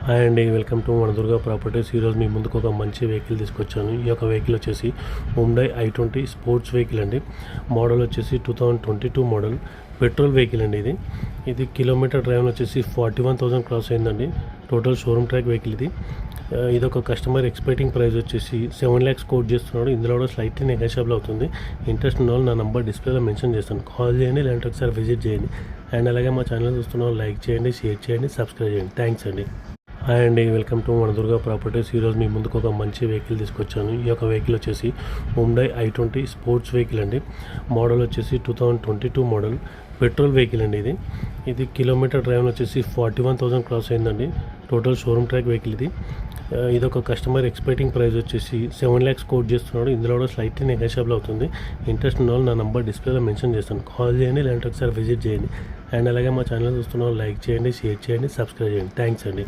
Hi అండి, welcome to మన Durga properties. ఈరోజు మీ ముందుకు ఒక మంచి వెహికల్ తీసుకొచ్చాను. ఈ యొక్క వెహికల్ వచ్చేసి హుండై i20 స్పోర్ట్స్ వెహికల్ అండి. మోడల్ వచ్చేసి 2022 మోడల్ పెట్రోల్ వెహికల్ అండి. ఇది కిలోమీటర్ డ్రైవ్ వచ్చేసి 41,000 క్రాస్ అయిందండి. టోటల్ షోరూమ్ ట్రాక్ వెహికల్ ఇది. ఇది ఒక కస్టమర్ ఎక్స్పెక్టింగ్ ప్రైస్ వచ్చేసి 7 lakhs కోట్ చేస్తున్నాడు. ఇందులో కూడా స్లైట్లీ నెగోషియబుల్ అవుతుంది. ఇంట్రెస్ట్ ఉన్న వాళ్ళు నా నంబర్ డిస్ప్లేలో మెన్షన్ చేస్తాను, కాల్ చేయండి, లేదంటే ఒకసారి విజిట్ చేయండి. అండ్ అలాగే మా ఛానల్ చూస్తున్న వాళ్ళు లైక్ చేయండి, షేర్ చేయండి, సబ్స్క్రైబ్ చేయండి. థ్యాంక్స్ అండి. హాయ్ అండి, వెల్కమ్ టు మన దుర్గా ప్రాపర్టీస్. ఈరోజు మీ ముందుకు ఒక మంచి వెహికల్ తీసుకొచ్చాను. ఈ యొక్క వెహికల్ వచ్చేసి హుండై i20 స్పోర్ట్స్ వెహికల్ అండి. మోడల్ వచ్చేసి 2022 మోడల్ పెట్రోల్ వెహికల్ అండి. ఇది కిలోమీటర్ డ్రైవ్ వచ్చేసి 41,000 క్రాస్ అయిందండి. టోటల్ షోరూమ్ ట్రాక్ వెహికల్ ఇది. ఇది ఒక కస్టమర్ ఎక్స్పెక్టింగ్ ప్రైస్ వచ్చేసి 7 lakhs కోట్ చేస్తున్నాడు. ఇందులో కూడా స్లైట్లీ నెగోషియబుల్ అవుతుంది. ఇంట్రెస్ట్ ఉన్న వాళ్ళు నా నంబర్ డిస్ప్లేలో మెన్షన్ చేస్తాను, కాల్ చేయండి, లేదంటే ఒకసారి విజిట్ చేయండి. అండ్ అలాగే మా ఛానల్ చూస్తున్న వాళ్ళు లైక్ చేయండి, షేర్ చేయండి, సబ్స్క్రైబ్ చేయండి. థ్యాంక్స్ అండి.